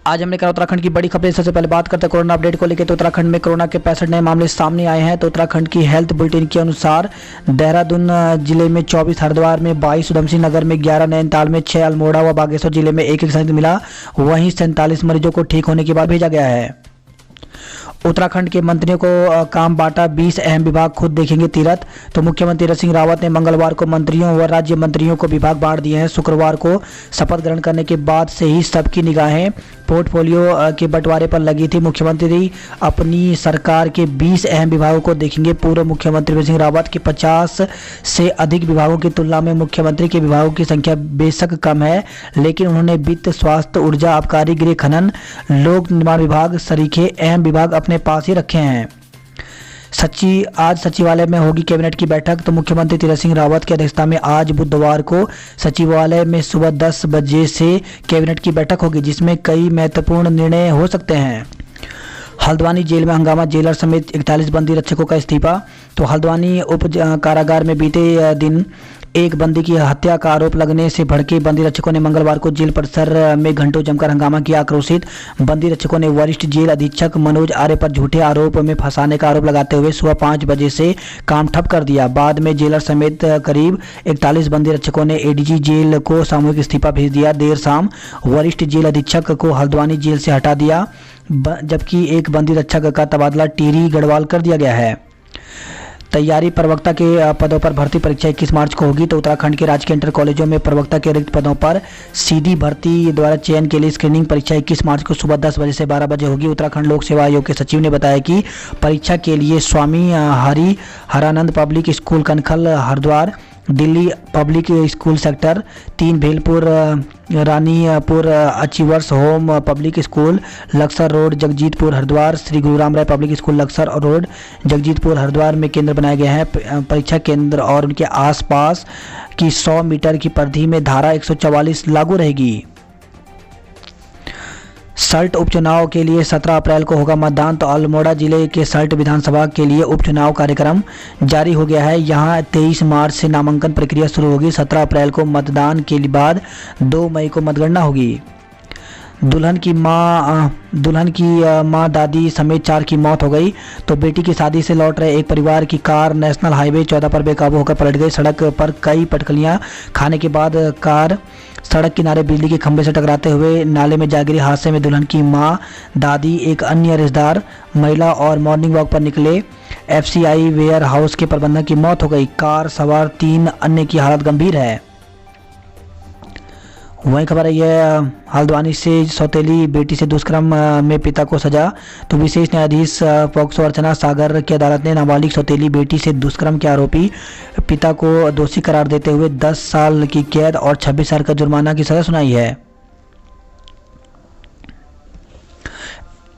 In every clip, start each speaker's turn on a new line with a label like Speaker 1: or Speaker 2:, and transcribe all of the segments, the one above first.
Speaker 1: आज हमने कहा उत्तराखंड की बड़ी खबरें। सबसे पहले बात करते हैं कोरोना अपडेट को लेकर। तो उत्तराखंड में कोरोना के 65 नए मामले सामने आए हैं। तो उत्तराखंड की हेल्थ बुलेटिन के अनुसार देहरादून जिले में 24, हरिद्वार में 22, उधमसिंह नगर में 11, नैनीताल में 6, अल्मोड़ा व बागेश्वर जिले में एक संक्रमित मिला। वहीं 47 मरीजों को ठीक होने के बाद भेजा गया है। उत्तराखंड के मंत्रियों को काम बांटा, 20 अहम विभाग खुद देखेंगे तीरथ। तो मुख्यमंत्री तीरथ सिंह रावत ने मंगलवार को मंत्रियों व राज्य मंत्रियों को विभाग बांट दिए हैं। शुक्रवार को शपथ ग्रहण करने के बाद से ही सबकी निगाहें पोर्टफोलियो के बंटवारे पर लगी थी। मुख्यमंत्री अपनी सरकार के 20 अहम विभागों को देखेंगे। पूर्व मुख्यमंत्री तीरथ सिंह रावत के 50 से अधिक विभागों की तुलना में मुख्यमंत्री के विभागों की संख्या बेशक कम है, लेकिन उन्होंने वित्त, स्वास्थ्य, ऊर्जा, आबकारी, गृह, खनन, लोक निर्माण विभाग सरीखे अहम विभाग अपने पास ही रखे हैं। आज सचिवालय में होगी कैबिनेट की बैठक। तो मुख्यमंत्री तीरथ सिंह रावत की अध्यक्षता में आज बुधवार को सचिवालय में सुबह 10 बजे से कैबिनेट की बैठक होगी, जिसमें कई महत्वपूर्ण निर्णय हो सकते हैं। हल्द्वानी जेल में हंगामा, जेलर समेत 41 बंदी रक्षकों का इस्तीफा। तो हल्द्वानी उप कारागार में बीते दिन एक बंदी की हत्या का आरोप लगने से भड़के बंदी रक्षकों ने मंगलवार को जेल परिसर में घंटों जमकर हंगामा किया। आक्रोशित बंदी रक्षकों ने वरिष्ठ जेल अधीक्षक मनोज आर्य पर झूठे आरोप में फंसाने का आरोप लगाते हुए सुबह 5 बजे से काम ठप कर दिया। बाद में जेलर समेत करीब 41 बंदी रक्षकों ने एडीजी जेल को सामूहिक इस्तीफा भेज दिया। देर शाम वरिष्ठ जेल अधीक्षक को हल्द्वानी जेल से हटा दिया, जबकि एक बंदी रक्षक का तबादला टिहरी गढ़वाल कर दिया गया है। तैयारी, प्रवक्ता के पदों पर भर्ती परीक्षा 21 मार्च को होगी। तो उत्तराखंड के राजकीय इंटर कॉलेजों में प्रवक्ता के रिक्त पदों पर सीधी भर्ती द्वारा चयन के लिए स्क्रीनिंग परीक्षा 21 मार्च को सुबह 10 बजे से 12 बजे होगी। उत्तराखंड लोक सेवा आयोग के सचिव ने बताया कि परीक्षा के लिए Swami Hari Haranand public school Kankhal Haridwar, Delhi public school sector 3 Bhelpur, Ranipur achievers home public school Laksar road Jagjitpur Haridwar, Shri Guru Ram Rai public school Laksar road Jagjitpur Haridwar में केंद्र बनाए गए हैं। परीक्षा केंद्र और उनके आसपास की 100 मीटर की परिधि में धारा 144 लागू रहेगी। सल्ट उपचुनाव के लिए 17 अप्रैल को होगा मतदान। तो अल्मोड़ा जिले के सल्ट विधानसभा के लिए उपचुनाव कार्यक्रम जारी हो गया है। यहां 23 मार्च से नामांकन प्रक्रिया शुरू होगी। 17 अप्रैल को मतदान के बाद 2 मई को मतगणना होगी। दुल्हन की मां दादी समेत 4 की मौत हो गई। तो बेटी की शादी से लौट रहे एक परिवार की कार नेशनल हाईवे 14 पर बेकाबू होकर पलट गई। सड़क पर कई पटखनियां खाने के बाद कार सड़क किनारे बिजली के खंभे से टकराते हुए नाले में जा गिरी। हादसे में दुल्हन की मां, दादी, एक अन्य रिश्तेदार महिला और मॉर्निंग वॉक पर निकले एफसीआई वेयर हाउस के प्रबंधक की मौत हो गई। कार सवार 3 अन्य की हालत गंभीर है। वही खबर है यह हल्द्वानी से सौतेली बेटी से दुष्कर्म में पिता को सजा। तो विशेष न्यायाधीश पॉक्सो अर्चना सागर की अदालत ने नाबालिग सौतेली बेटी से दुष्कर्म के आरोपी पिता को दोषी करार देते हुए 10 साल की कैद और 26 साल का जुर्माना की सजा सुनाई है।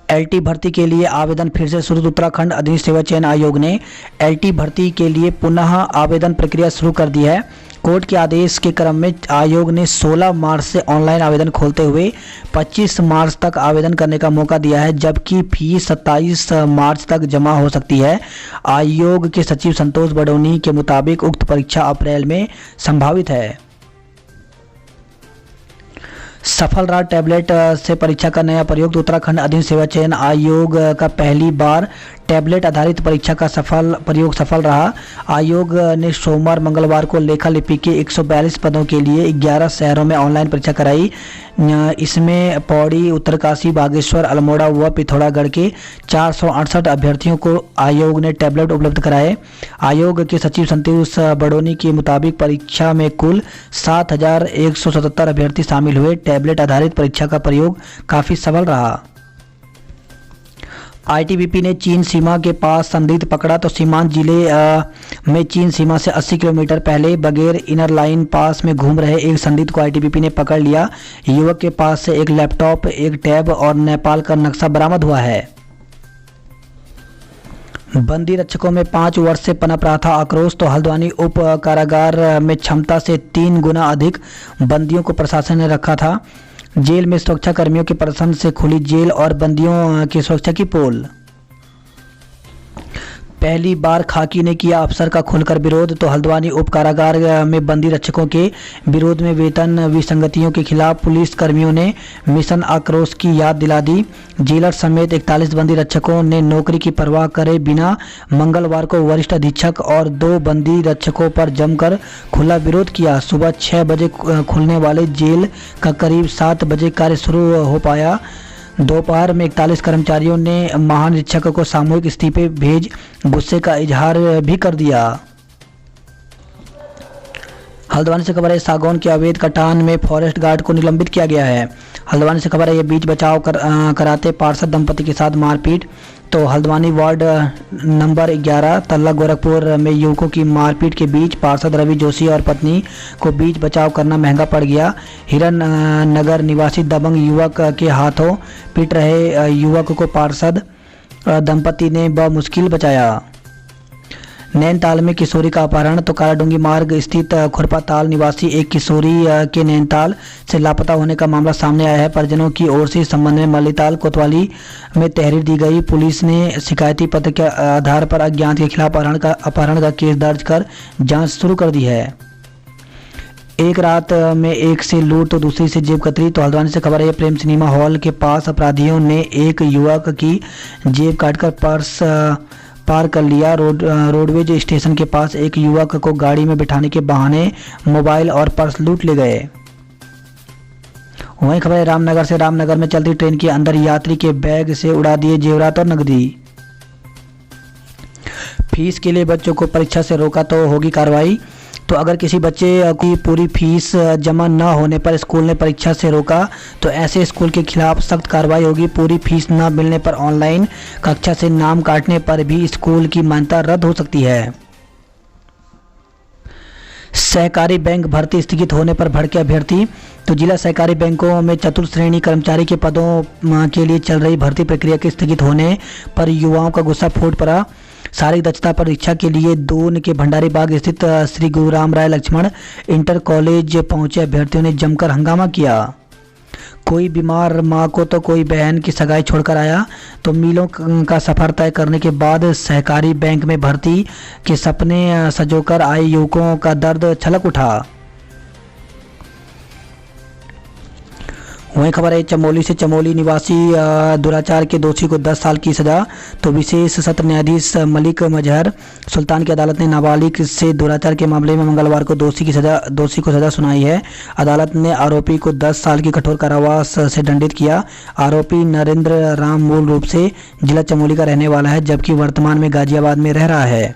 Speaker 1: एलटी भर्ती के लिए आवेदन फिर से शुरू। उत्तराखंड अधीन सेवा चयन आयोग ने एलटी भर्ती के लिए पुनः आवेदन प्रक्रिया शुरू कर दी है। कोर्ट के आदेश के क्रम में आयोग ने 16 मार्च से ऑनलाइन आवेदन खोलते हुए 25 मार्च तक आवेदन करने का मौका दिया है, जबकि फीस 27 मार्च तक जमा हो सकती है। आयोग के सचिव संतोष बडोनी के मुताबिक उक्त परीक्षा अप्रैल में संभावित है। सफल रहा टैबलेट से परीक्षा का नया प्रयोग। तो उत्तराखंड अधीन सेवा चयन आयोग का पहली बार टैबलेट आधारित परीक्षा का प्रयोग सफल रहा। आयोग ने सोमवार मंगलवार को लेखा लिपि के 142 पदों के लिए 11 शहरों में ऑनलाइन परीक्षा कराई। इसमें पौड़ी, उत्तरकाशी, बागेश्वर, अल्मोड़ा व पिथौरागढ़ के 468 अभ्यर्थियों को आयोग ने टैबलेट उपलब्ध कराए। आयोग के सचिव संतोष बडोनी के मुताबिक परीक्षा में कुल 7177 अभ्यर्थी शामिल हुए। टैबलेट आधारित परीक्षा का प्रयोग काफ़ी सफल रहा। आईटीबीपी ने चीन सीमा के पास संदिग्ध पकड़ा। तो सीमांत जिले में चीन सीमा से 80 किलोमीटर पहले बगैर इनर लाइन पास में घूम रहे एक संदिग्ध को आईटीबीपी ने पकड़ लिया। युवक के पास से एक लैपटॉप, एक टैब और नेपाल का नक्शा बरामद हुआ है। बंदी रक्षकों में 5 वर्ष से पनप रहा था आक्रोश। तो हल्द्वानी उप कारागार में क्षमता से 3 गुना अधिक बंदियों को प्रशासन ने रखा था। जेल में सुरक्षा कर्मियों के प्रदर्शन से खुली जेल और बंदियों की सुरक्षा की पोल। पहली बार खाकी ने किया अफसर का खुलकर विरोध। तो हल्द्वानी उप कारागार में बंदी रक्षकों के विरोध में वेतन विसंगतियों के खिलाफ पुलिस कर्मियों ने मिशन आक्रोश की याद दिला दी। जेलर समेत 41 बंदी रक्षकों ने नौकरी की परवाह करे बिना मंगलवार को वरिष्ठ अधीक्षक और 2 बंदी रक्षकों पर जमकर खुला विरोध किया। सुबह 6 बजे खुलने वाले जेल का करीब 7 बजे कार्य शुरू हो पाया। दोपहर में 41 कर्मचारियों ने महानिरीक्षक को सामूहिक इस्तीफे भेज गुस्से का इजहार भी कर दिया। हल्द्वानी से खबर है, सागौन के अवैध कटान में फॉरेस्ट गार्ड को निलंबित किया गया है। हल्द्वानी से खबर है, ये बीच बचाव कराते पार्षद दंपति के साथ मारपीट। तो हल्द्वानी वार्ड नंबर 11 तल्ला गोरखपुर में युवकों की मारपीट के बीच पार्षद रवि जोशी और पत्नी को बीच बचाव करना महंगा पड़ गया। हिरन नगर निवासी दबंग युवक के हाथों पीट रहे युवक को पार्षद दंपति ने बमुश्किल बचाया। नैनीताल में किशोरी का अपहरण। तो कालाडूंगी मार्ग स्थित खुरपाताल निवासी एक किशोरी के नैनीताल से लापता होने का मामला सामने आया है। परिजनों की ओर से इस संबंध में मल्लीताल कोतवाली में तहरीर दी गई। पुलिस ने शिकायती पत्र के आधार पर अज्ञात के खिलाफ अपहरण का केस दर्ज कर जांच शुरू कर दी है। एक रात में एक से लूट तो दूसरी से जेब कतरी। तो हल्द्वानी से खबर है, प्रेम सिनेमा हॉल के पास अपराधियों ने एक युवक की जेब काटकर पर्स पार कर लिया। रोडवेज स्टेशन के पास एक युवक को गाड़ी में बिठाने के बहाने मोबाइल और पर्स लूट ले गए। वहीं खबर है, रामनगर से रामनगर में चलती ट्रेन के अंदर यात्री के बैग से उड़ा दिए जेवरात और नकदी। फीस के लिए बच्चों को परीक्षा से रोका तो होगी कार्रवाई। तो अगर किसी बच्चे की पूरी फीस जमा न होने पर स्कूल ने परीक्षा से रोका तो ऐसे स्कूल के खिलाफ सख्त कार्रवाई होगी। पूरी फीस न मिलने पर ऑनलाइन कक्षा से नाम काटने पर भी स्कूल की मान्यता रद्द हो सकती है। सहकारी बैंक भर्ती स्थगित होने पर भड़के अभ्यर्थी। तो जिला सहकारी बैंकों में चतुर्थ श्रेणी कर्मचारी के पदों के लिए चल रही भर्ती प्रक्रिया के स्थगित होने पर युवाओं का गुस्सा फूट पड़ा। शारीरिक दक्षता परीक्षा के लिए दून के भंडारी बाग स्थित श्री गुरुराम राय लक्ष्मण इंटर कॉलेज पहुंचे अभ्यर्थियों ने जमकर हंगामा किया। कोई बीमार मां को तो कोई बहन की सगाई छोड़कर आया। तो मीलों का सफर तय करने के बाद सहकारी बैंक में भर्ती के सपने सजोकर आए युवकों का दर्द छलक उठा। वहीं खबर है, चमोली से चमोली निवासी दुराचार के दोषी को 10 साल की सजा। तो विशेष सत्र न्यायाधीश मलिक मजहर सुल्तान की अदालत ने नाबालिग से दुराचार के मामले में मंगलवार को दोषी को सजा सुनाई है। अदालत ने आरोपी को 10 साल की कठोर कारावास से दंडित किया। आरोपी नरेंद्र राम मूल रूप से जिला चमोली का रहने वाला है, जबकि वर्तमान में गाजियाबाद में रह रहा है।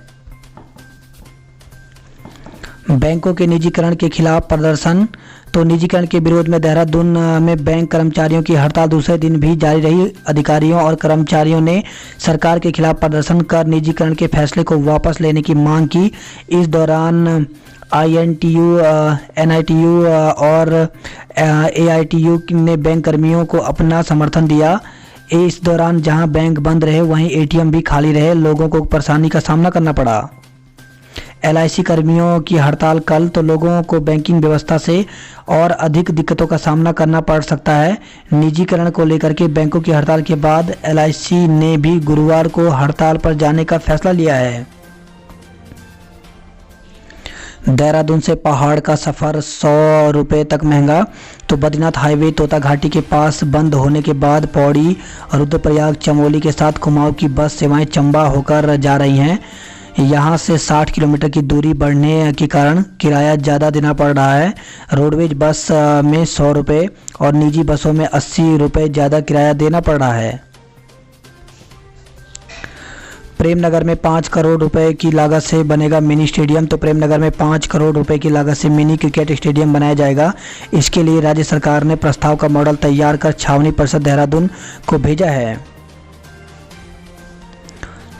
Speaker 1: बैंकों के निजीकरण के खिलाफ प्रदर्शन। तो निजीकरण के विरोध में देहरादून में बैंक कर्मचारियों की हड़ताल दूसरे दिन भी जारी रही। अधिकारियों और कर्मचारियों ने सरकार के खिलाफ प्रदर्शन कर निजीकरण के फैसले को वापस लेने की मांग की। इस दौरान INTU, NITU और AITU ने बैंक कर्मियों को अपना समर्थन दिया। इस दौरान जहां बैंक बंद रहे वहीं ATM भी खाली रहे। लोगों को परेशानी का सामना करना पड़ा। LIC कर्मियों की हड़ताल कल। तो लोगों को बैंकिंग व्यवस्था से और अधिक दिक्कतों का सामना करना पड़ सकता है। निजीकरण को लेकर के बैंकों की हड़ताल के बाद LIC ने भी गुरुवार को हड़ताल पर जाने का फैसला लिया है। देहरादून से पहाड़ का सफर 100 रुपये तक महंगा। तो बद्रीनाथ हाईवे तोता घाटी के पास बंद होने के बाद पौड़ी, रुद्रप्रयाग, चमोली के साथ कुमाऊं की बस सेवाएं चंबा होकर जा रही हैं। यहाँ से 60 किलोमीटर की दूरी बढ़ने के कारण किराया ज़्यादा देना पड़ रहा है। रोडवेज बस में 100 रुपये और निजी बसों में 80 रुपये ज़्यादा किराया देना पड़ रहा है। प्रेमनगर में 5 करोड़ रुपए की लागत से बनेगा मिनी स्टेडियम। तो प्रेमनगर में 5 करोड़ रुपए की लागत से मिनी क्रिकेट स्टेडियम बनाया जाएगा। इसके लिए राज्य सरकार ने प्रस्ताव का मॉडल तैयार कर छावनी परिषद देहरादून को भेजा है।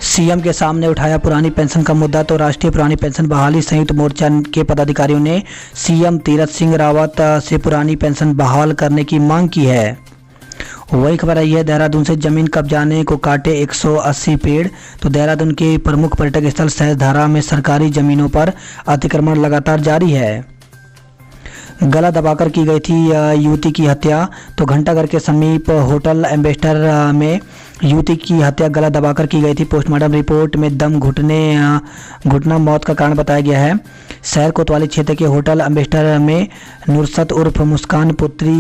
Speaker 1: सीएम के सामने उठाया पुरानी पेंशन का मुद्दा। तो राष्ट्रीय पुरानी पेंशन बहाली संयुक्त मोर्चा के पदाधिकारियों ने सीएम तीरथ सिंह रावत से पुरानी पेंशन बहाल करने की मांग की है। वही खबर आई है, देहरादून से जमीन कब्जाने को काटे 180 पेड़। तो देहरादून के प्रमुख पर्यटक स्थल सहजधारा में सरकारी जमीनों पर अतिक्रमण लगातार जारी है। गला दबाकर की गई थी युवती की हत्या। तो घंटाघर के समीप होटल एम्बेसडर में युवती की हत्या गला दबाकर की गई थी। पोस्टमार्टम रिपोर्ट में दम घुटना मौत का कारण बताया गया है। शहर कोतवाली क्षेत्र के होटल एम्बेसडर में नुसरत उर्फ मुस्कान पुत्री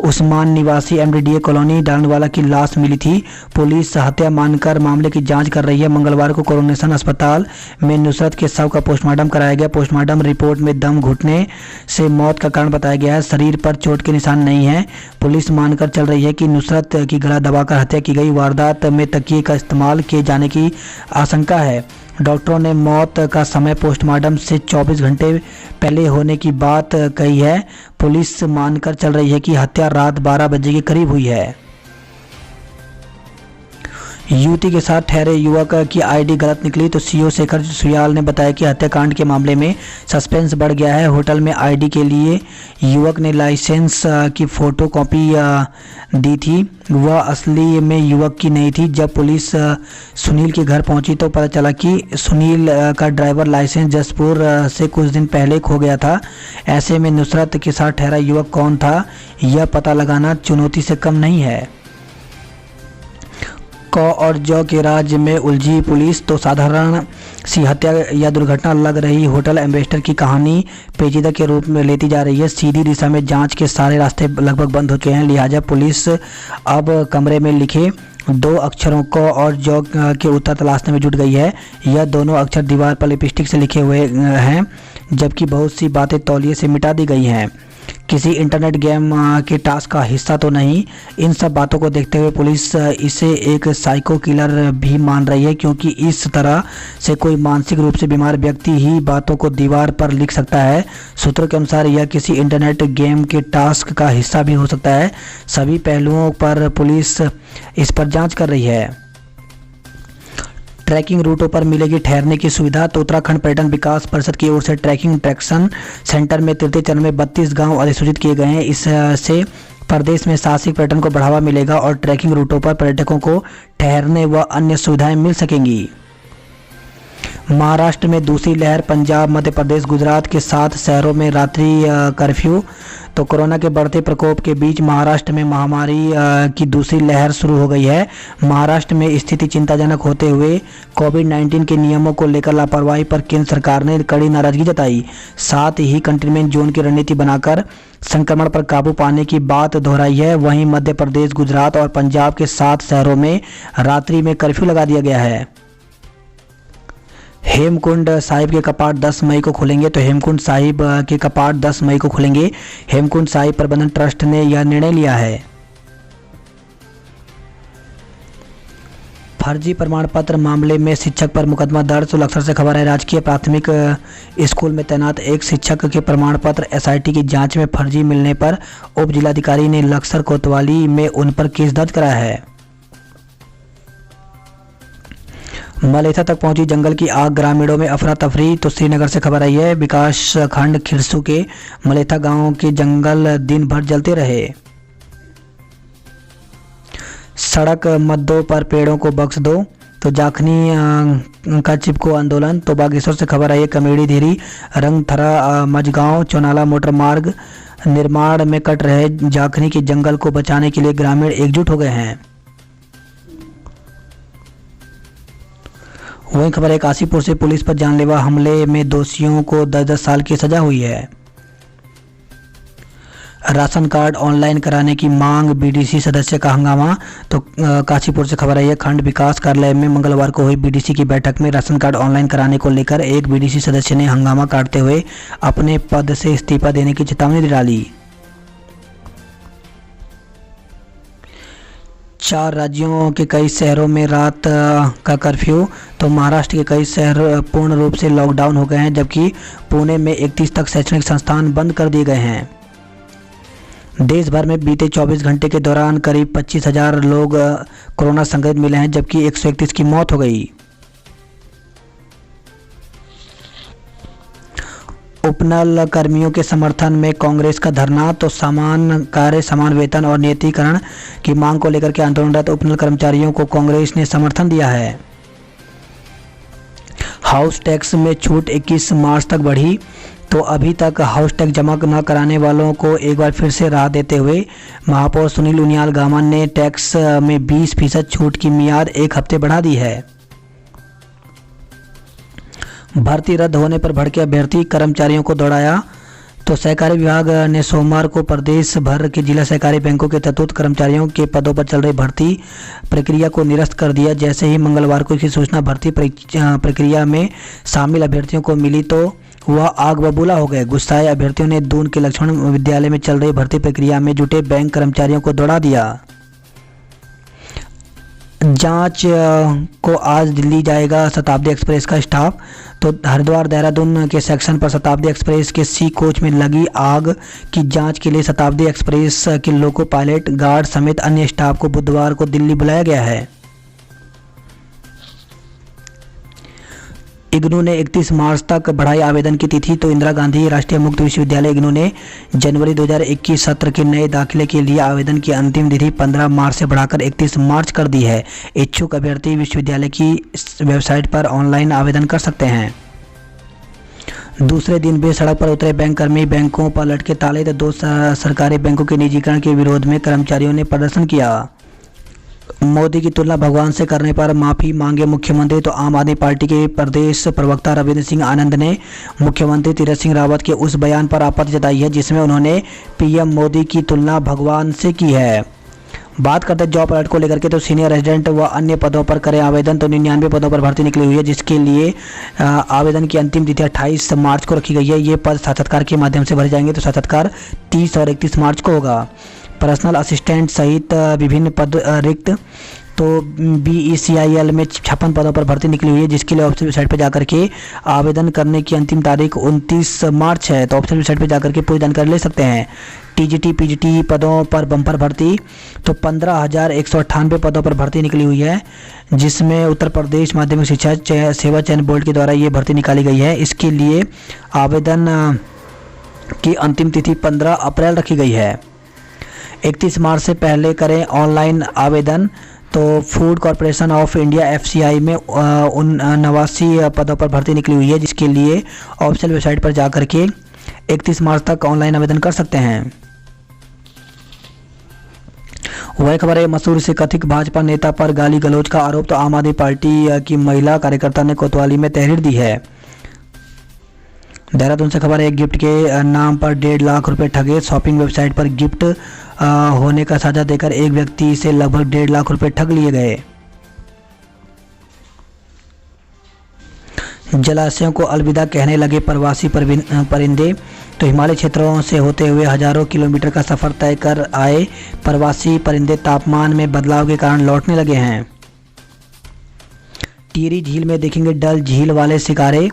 Speaker 1: उस्मान निवासी एमडीडीए कॉलोनी डालनवाला की लाश मिली थी। पुलिस हत्या मानकर मामले की जांच कर रही है। मंगलवार को कोरोनेशन अस्पताल में नुसरत के शव का पोस्टमार्टम कराया गया। पोस्टमार्टम रिपोर्ट में दम घुटने से मौत का कारण बताया गया है। शरीर पर चोट के निशान नहीं है। पुलिस मानकर चल रही है कि नुसरत की गला दबाकर हत्या की गई। वारदात में तकिए का इस्तेमाल किए जाने की आशंका है। डॉक्टरों ने मौत का समय पोस्टमार्टम से 24 घंटे पहले होने की बात कही है। पुलिस मानकर चल रही है कि हत्या रात 12 बजे के करीब हुई है। युवती के साथ ठहरे युवक की आईडी गलत निकली तो सीओ शेखर सुयाल ने बताया कि हत्याकांड के मामले में सस्पेंस बढ़ गया है। होटल में आईडी के लिए युवक ने लाइसेंस की फोटो कॉपी दी थी। वह असली में युवक की नहीं थी। जब पुलिस सुनील के घर पहुंची तो पता चला कि सुनील का ड्राइवर लाइसेंस जसपुर से कुछ दिन पहले खो गया था। ऐसे में नुसरत के साथ ठहरा युवक कौन था, यह पता लगाना चुनौती से कम नहीं है। क और ज के राज्य में उलझी पुलिस तो साधारण सी हत्या या दुर्घटना लग रही होटल एम्बेसडर की कहानी पेचीदा के रूप में लेती जा रही है। सीधी दिशा में जांच के सारे रास्ते लगभग बंद हो चुके हैं। लिहाजा पुलिस अब कमरे में लिखे 2 अक्षरों क और ज के उत्तर तलाशने में जुट गई है। यह दोनों अक्षर दीवार पर लिपस्टिक से लिखे हुए हैं, जबकि बहुत सी बातें तौलिए से मिटा दी गई हैं। किसी इंटरनेट गेम के टास्क का हिस्सा तो नहीं। इन सब बातों को देखते हुए पुलिस इसे एक साइको किलर भी मान रही है, क्योंकि इस तरह से कोई मानसिक रूप से बीमार व्यक्ति ही बातों को दीवार पर लिख सकता है। सूत्रों के अनुसार यह किसी इंटरनेट गेम के टास्क का हिस्सा भी हो सकता है। सभी पहलुओं पर पुलिस इस पर जांच कर रही है। ट्रैकिंग रूटों पर मिलेगी ठहरने की सुविधा तो उत्तराखंड पर्यटन विकास परिषद की ओर से ट्रैकिंग अट्रैक्शन सेंटर में तृतीय चरण में 32 गांव अधिसूचित किए गए हैं। इससे प्रदेश में साहसिक पर्यटन को बढ़ावा मिलेगा और ट्रैकिंग रूटों पर पर्यटकों को ठहरने व अन्य सुविधाएं मिल सकेंगी। महाराष्ट्र में दूसरी लहर। पंजाब, मध्य प्रदेश, गुजरात के 7 शहरों में रात्रि कर्फ्यू। तो कोरोना के बढ़ते प्रकोप के बीच महाराष्ट्र में महामारी की दूसरी लहर शुरू हो गई है। महाराष्ट्र में स्थिति चिंताजनक होते हुए कोविड-19 के नियमों को लेकर लापरवाही पर केंद्र सरकार ने कड़ी नाराजगी जताई। साथ ही कंटेनमेंट जोन की रणनीति बनाकर संक्रमण पर काबू पाने की बात दोहराई है। वहीं मध्य प्रदेश, गुजरात और पंजाब के 7 शहरों में रात्रि में कर्फ्यू लगा दिया गया है। हेमकुंड साहिब के कपाट 10 मई को खुलेंगे। तो हेमकुंड साहिब के कपाट 10 मई को खुलेंगे। हेमकुंड साहिब प्रबंधन ट्रस्ट ने यह निर्णय लिया है। फर्जी प्रमाण पत्र मामले में शिक्षक पर मुकदमा दर्ज। तो लक्सर से खबर है, राजकीय प्राथमिक स्कूल में तैनात एक शिक्षक के प्रमाण पत्र एसआईटी की जांच में फर्जी मिलने पर उप जिलाधिकारी ने लक्सर कोतवाली में उन पर केस दर्ज कराया है। मलेथा तक पहुंची जंगल की आग, ग्रामीणों में अफरा तफरी। तो श्रीनगर से खबर आई है, विकास खंड खिरसू के मलेथा गांव के जंगल दिन भर जलते रहे। सड़क मद्दों पर पेड़ों को बख्श दो। तो जाखनी का चिपको आंदोलन। तो बागेश्वर से खबर आई है, कमेड़ी धीरी रंगथरा मझगांव चौनाला मोटर मार्ग निर्माण में कट रहे जाखनी के जंगल को बचाने के लिए ग्रामीण एकजुट हो गए हैं। वहीं खबर है, काशीपुर से पुलिस पर जानलेवा हमले में दोषियों को 10-10 साल की सजा हुई है। राशन कार्ड ऑनलाइन कराने की मांग, बीडीसी सदस्य का हंगामा। तो काशीपुर से खबर आई है, खंड विकास कार्यालय में मंगलवार को हुई बीडीसी की बैठक में राशन कार्ड ऑनलाइन कराने को लेकर एक बीडीसी सदस्य ने हंगामा काटते हुए अपने पद से इस्तीफा देने की चेतावनी डाली। 4 राज्यों के कई शहरों में रात का कर्फ्यू। तो महाराष्ट्र के कई शहर पूर्ण रूप से लॉकडाउन हो गए हैं, जबकि पुणे में 31 तक शैक्षणिक संस्थान बंद कर दिए गए हैं। देश भर में बीते 24 घंटे के दौरान करीब 25,000 लोग कोरोना संक्रमित मिले हैं, जबकि 131 की मौत हो गई। उपनल कर्मियों के समर्थन में कांग्रेस का धरना। तो समान कार्य समान वेतन और नियमितीकरण की मांग को लेकर के आंदोलनरत उपनल कर्मचारियों को कांग्रेस ने समर्थन दिया है। हाउस टैक्स में छूट 21 मार्च तक बढ़ी। तो अभी तक हाउस टैक्स जमा न कराने वालों को एक बार फिर से राहत देते हुए महापौर सुनील उनियाल गामा ने टैक्स में 20% छूट की मियाद 1 हफ्ते बढ़ा दी है। भर्ती रद्द होने पर भड़के अभ्यर्थी कर्मचारियों को दौड़ाया। तो सहकारी विभाग ने सोमवार को प्रदेश भर के जिला सहकारी बैंकों के तत्काल कर्मचारियों के पदों पर चल रही भर्ती प्रक्रिया को निरस्त कर दिया। जैसे ही मंगलवार को इसकी सूचना भर्ती प्रक्रिया में शामिल अभ्यर्थियों को मिली तो वह आग बबूला हो गए। गुस्साए अभ्यर्थियों ने दून के लक्ष्मण विद्यालय में चल रही भर्ती प्रक्रिया में जुटे बैंक कर्मचारियों को दौड़ा दिया। जांच को आज दिल्ली जाएगा शताब्दी एक्सप्रेस का स्टाफ। तो हरिद्वार देहरादून के सेक्शन पर शताब्दी एक्सप्रेस के सी कोच में लगी आग की जांच के लिए शताब्दी एक्सप्रेस के लोको पायलट गार्ड समेत अन्य स्टाफ को बुधवार को दिल्ली बुलाया गया है। इग्नू ने 31 मार्च तक बढ़ाई आवेदन की तिथि। तो इंदिरा गांधी राष्ट्रीय मुक्त विश्वविद्यालय इग्नू ने जनवरी 2021 सत्र के नए दाखिले के लिए आवेदन की अंतिम तिथि 15 मार्च से बढ़ाकर 31 मार्च कर दी है। इच्छुक अभ्यर्थी विश्वविद्यालय की वेबसाइट पर ऑनलाइन आवेदन कर सकते हैं। दूसरे दिन भी सड़क पर उतरे बैंक कर्मी, बैंकों पर लटके ताले। तो 2 सरकारी बैंकों के निजीकरण के विरोध में कर्मचारियों ने प्रदर्शन किया। मोदी की तुलना भगवान से करने पर माफी मांगे मुख्यमंत्री। तो आम आदमी पार्टी के प्रदेश प्रवक्ता रविंद्र सिंह आनंद ने मुख्यमंत्री तीरथ सिंह रावत के उस बयान पर आपत्ति जताई है जिसमें उन्होंने पीएम मोदी की तुलना भगवान से की है। बात करते हैं जॉब अलर्ट को लेकर के। तो सीनियर रेजिडेंट व अन्य पदों पर करें आवेदन। तो 99 पदों पर भर्ती निकली हुई है जिसके लिए आवेदन की अंतिम तिथि 28 मार्च को रखी गई है। ये पद साक्षात्कार के माध्यम से भरे जाएंगे। तो साक्षात्कार 30 और 31 मार्च को होगा। पर्सनल असिस्टेंट सहित विभिन्न पद रिक्त। तो BECIL में 56 पदों पर भर्ती निकली हुई है जिसके लिए ऑफिशियल वेबसाइट पर जाकर के आवेदन करने की अंतिम तारीख 29 मार्च है। तो ऑफिशियल वेबसाइट पर जाकर के पूरी जानकारी ले सकते हैं। TGT PGT पदों पर बम्पर भर्ती। तो 15,198 पदों पर भर्ती निकली हुई है जिसमें उत्तर प्रदेश माध्यमिक शिक्षा सेवा चयन बोर्ड के द्वारा ये भर्ती निकाली गई है। इसके लिए आवेदन की अंतिम तिथि 15 अप्रैल रखी गई है। 31 मार्च से पहले करें ऑनलाइन आवेदन। तो food corporation of India FCI में 89 पदों पर भर्ती निकली हुई है जिसके लिए ऑफिशियल वेबसाइट पर जाकर के 31 मार्च तक ऑनलाइन आवेदन कर सकते हैं। वह खबर है मसूरी से कथित भाजपा नेता पर गाली गलौज का आरोप। तो आम आदमी पार्टी की महिला कार्यकर्ता ने कोतवाली में तहरीर दी है। देहरादून से खबर है गिफ्ट के नाम पर 1.5 लाख रुपए ठगे। शॉपिंग वेबसाइट पर गिफ्ट होने का साझा देकर एक व्यक्ति से लगभग 1.5 लाख रुपए ठग लिए गए। जलाशयों को अलविदा कहने लगे प्रवासी परिंदे। तो हिमालय क्षेत्रों से होते हुए हजारों किलोमीटर का सफर तय कर आए प्रवासी परिंदे तापमान में बदलाव के कारण लौटने लगे हैं। टिहरी झील में देखेंगे डल झील वाले शिकारे।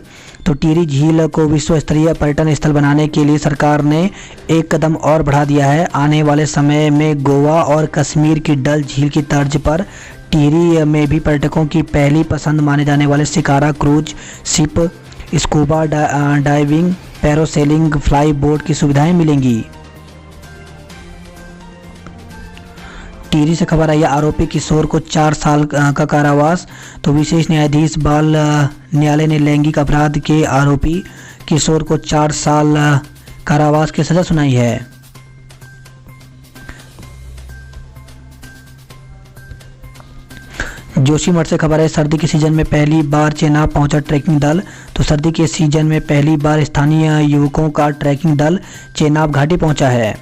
Speaker 1: तो टिहरी झील को विश्व स्तरीय पर्यटन स्थल बनाने के लिए सरकार ने एक कदम और बढ़ा दिया है। आने वाले समय में गोवा और कश्मीर की डल झील की तर्ज पर टिहरी में भी पर्यटकों की पहली पसंद माने जाने वाले shikara, cruise ship, scuba diving, parasailing, fly boat की सुविधाएं मिलेंगी। टिहरी से खबर आई है आरोपी किशोर को 4 साल का कारावास। तो विशेष न्यायाधीश बाल न्यायालय ने लैंगिक अपराध के आरोपी किशोर को 4 साल कारावास की सजा सुनाई है। जोशीमठ से खबर है सर्दी के सीजन में पहली बार चेनाब पहुंचा ट्रैकिंग दल। तो सर्दी के सीजन में पहली बार स्थानीय युवकों का ट्रैकिंग दल चेनाब घाटी पहुंचा है।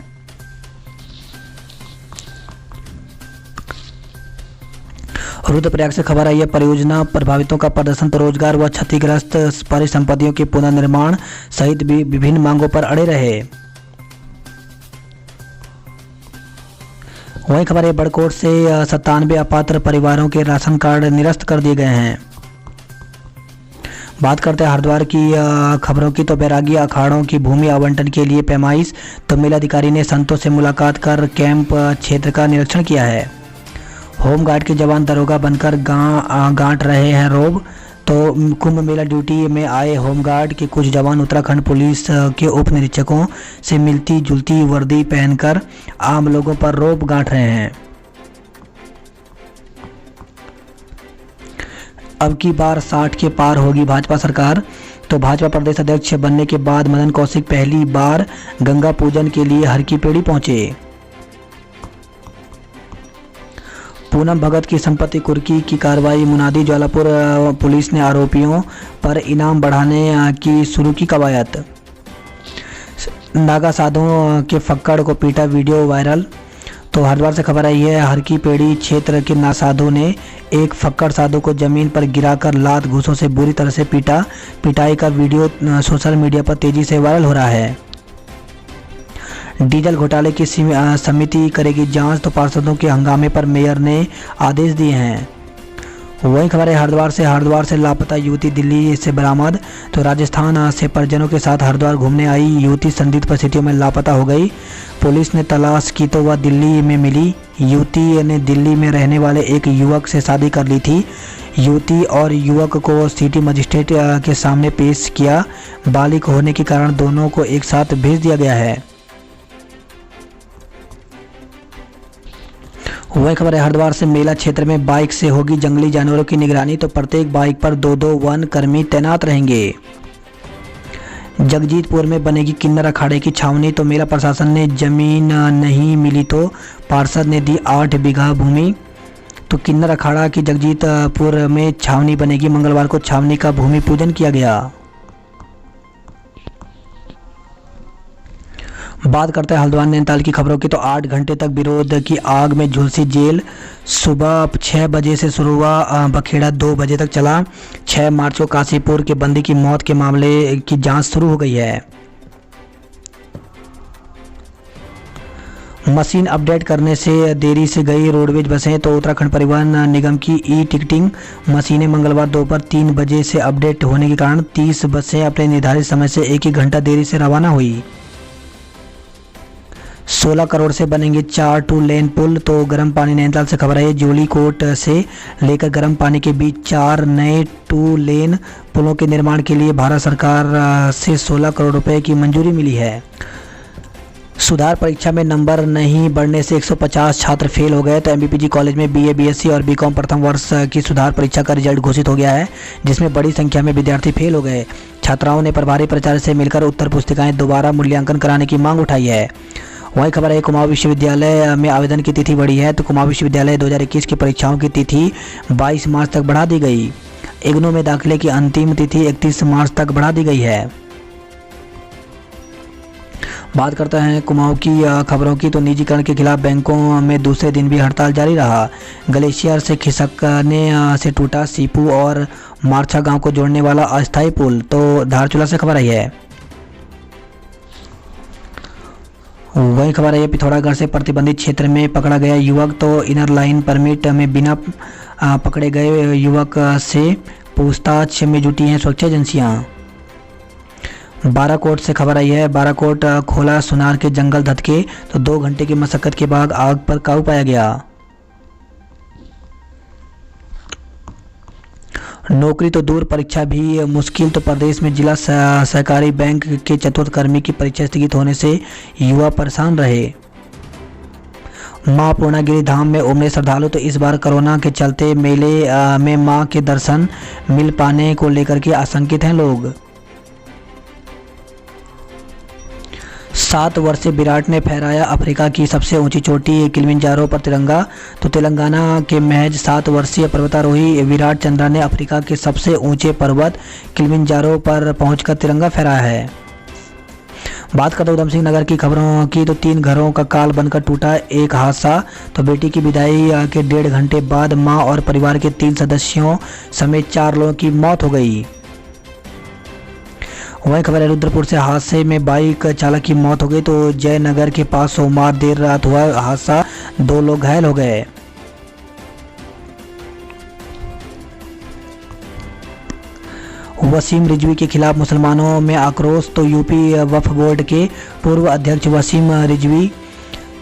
Speaker 1: रुद्रप्रयाग से खबर आई है परियोजना प्रभावितों का प्रदर्शन। तो रोजगार व क्षतिग्रस्त परिसंपत्तियों के पुनर्निर्माण सहित भी विभिन्न मांगों पर अड़े रहे। वही खबर है बड़कोट से 97 अपात्र परिवारों के राशन कार्ड निरस्त कर दिए गए हैं। बात करते हैं हरिद्वार की खबरों की। तो बैरागी अखाड़ों की भूमि आवंटन के लिए पैमाइश। तो मेलाधिकारी ने संतों से मुलाकात कर कैंप क्षेत्र का निरीक्षण किया है। होमगार्ड के जवान दरोगा बनकर गांठ रहे हैं रोब। तो कुंभ मेला ड्यूटी में आए होमगार्ड के कुछ जवान उत्तराखंड पुलिस के उप निरीक्षकों से मिलती जुलती वर्दी पहनकर आम लोगों पर रोब गांठ रहे हैं। अब की बार 60 के पार होगी भाजपा सरकार। तो भाजपा प्रदेश अध्यक्ष बनने के बाद मदन कौशिक पहली बार गंगा पूजन के लिए हर की पेड़ी पहुंचे। पूनम भगत की संपत्ति कुर्की की कार्रवाई मुनादी। ज्वालापुर पुलिस ने आरोपियों पर इनाम बढ़ाने की शुरू की कवायद। नागा साधुओं के फक्कड़ को पीटा, वीडियो वायरल। तो हरिद्वार से खबर आई है, हर की पेड़ी क्षेत्र के नासाधु ने एक फक्कड़ साधु को जमीन पर गिराकर लात घूंसों से बुरी तरह से पीटा। पिटाई का वीडियो सोशल मीडिया पर तेजी से वायरल हो रहा है। डीजल घोटाले की समिति करेगी जांच। तो पार्षदों के हंगामे पर मेयर ने आदेश दिए हैं। वही खबर है हरिद्वार से लापता युवती दिल्ली से बरामद। तो राजस्थान से परिजनों के साथ हरिद्वार घूमने आई युवती संदिग्ध परिस्थितियों में लापता हो गई। पुलिस ने तलाश की तो वह दिल्ली में मिली। युवती ने दिल्ली में रहने वाले एक युवक से शादी कर ली थी। युवती और युवक को सिटी मजिस्ट्रेट के सामने पेश किया। बालिग होने के कारण दोनों को एक साथ भेज दिया गया है। वही खबर है हरिद्वार से मेला क्षेत्र में बाइक से होगी जंगली जानवरों की निगरानी। तो प्रत्येक बाइक पर 2-2 वन कर्मी तैनात रहेंगे। जगजीतपुर में बनेगी किन्नर अखाड़े की छावनी। तो मेला प्रशासन ने जमीन नहीं मिली तो पार्षद ने दी 8 बीघा भूमि। तो किन्नर अखाड़ा की जगजीतपुर में छावनी बनेगी। मंगलवार को छावनी का भूमि पूजन किया गया। बात करते हैं हल्द्वानी नैनीताल की खबरों की। तो 8 घंटे तक विरोध की आग में झुलसी जेल। सुबह 6 बजे से शुरू हुआ बखेड़ा 2 बजे तक चला। 6 मार्च को काशीपुर के बंदी की मौत के मामले की जांच शुरू हो गई है। मशीन अपडेट करने से देरी से गई रोडवेज बसें। तो उत्तराखंड परिवहन निगम की ई टिकटिंग मशीनें मंगलवार दोपहर 3 बजे से अपडेट होने के कारण 30 बसें अपने निर्धारित समय से 1 घंटा देरी से रवाना हुई। 16 करोड़ से बनेंगे 4 2 लेन पुल। तो गर्म पानी नैनीताल से खबर है, जोली कोट से लेकर गर्म पानी के बीच 4 नए 2 लेन पुलों के निर्माण के लिए भारत सरकार से 16 करोड़ रुपए की मंजूरी मिली है। सुधार परीक्षा में नंबर नहीं बढ़ने से 150 छात्र फेल हो गए। तो एमबीपीजी कॉलेज में बीए, बीएससी और बीकॉम प्रथम वर्ष की सुधार परीक्षा का रिजल्ट घोषित हो गया है, जिसमें बड़ी संख्या में विद्यार्थी फेल हो गए। छात्राओं ने प्रभारी प्राचार्य से मिलकर उत्तर पुस्तिकाएं दोबारा मूल्यांकन कराने की मांग उठाई है। वही खबर है, कुमाऊं विश्वविद्यालय में आवेदन की तिथि बढ़ी है। तो कुमाऊं विश्वविद्यालय 2021 की परीक्षाओं की तिथि 22 मार्च तक बढ़ा दी गई। इग्नू में दाखिले की अंतिम तिथि 31 मार्च तक बढ़ा दी गई है। बात करते हैं कुमाऊं की खबरों की। तो निजीकरण के खिलाफ बैंकों में दूसरे दिन भी हड़ताल जारी रहा। ग्लेशियर से खिसकने से टूटा सीपू और मारछा गांव को जोड़ने वाला अस्थायी पुल। तो धारचूला से खबर आई है। वही खबर है, पिथौरागढ़ से प्रतिबंधित क्षेत्र में पकड़ा गया युवक। तो इनर लाइन परमिट में बिना पकड़े गए युवक से पूछताछ में जुटी हैं सुरक्षा एजेंसियां। बाराकोट से खबर आई है, बाराकोट खोला सुनार के जंगल धधके। तो 2 घंटे की मशक्कत के बाद आग पर काबू पाया गया। नौकरी तो दूर, परीक्षा भी मुश्किल। तो प्रदेश में जिला सहकारी बैंक के चतुर्थ कर्मी की परीक्षा स्थगित होने से युवा परेशान रहे। मां पूर्णागिरी धाम में उमड़े श्रद्धालु। तो इस बार कोरोना के चलते मेले में मां के दर्शन मिल पाने को लेकर के आशंकित हैं लोग। 7 वर्षीय विराट ने फहराया अफ्रीका की सबसे ऊंची चोटी किलिमंजारो पर तिरंगा। तो तेलंगाना के महज 7 वर्षीय पर्वतारोही विराट चंद्रा ने अफ्रीका के सबसे ऊंचे पर्वत किलिमंजारो पर पहुंचकर तिरंगा फहराया है। बात करते उधम सिंह नगर की खबरों की। तो 3 घरों का काल बनकर टूटा एक हादसा। तो बेटी की विदाई के 1.5 घंटे बाद मां और परिवार के 3 सदस्यों समेत 4 लोगों की मौत हो गई। वही खबर है, रुद्रपुर से हादसे में बाइक चालक की मौत हो गई। तो जयनगर के पास सोमवार देर रात हुआ हादसा, 2 लोग घायल हो गए। वसीम रिजवी के खिलाफ मुसलमानों में आक्रोश। तो यूपी वक्फ बोर्ड के पूर्व अध्यक्ष वसीम रिजवी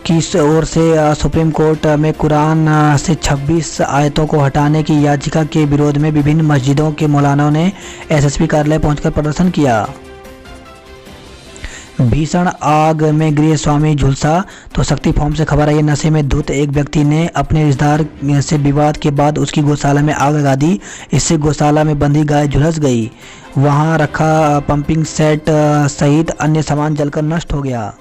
Speaker 1: की ओर से सुप्रीम कोर्ट में कुरान से 26 आयतों को हटाने की याचिका के विरोध में विभिन्न मस्जिदों के मौलानाओं ने एसएसपी कार्यालय पहुंचकर प्रदर्शन किया। भीषण आग में गृह स्वामी झुलसा। तो शक्ति फॉर्म से खबर आई है, नशे में धुत एक व्यक्ति ने अपने रिश्तेदार से विवाद के बाद उसकी गौशाला में आग लगा दी। इससे गौशाला में बंधी गाय झुलस गई। वहां रखा पंपिंग सेट सहित अन्य सामान जलकर नष्ट हो गया।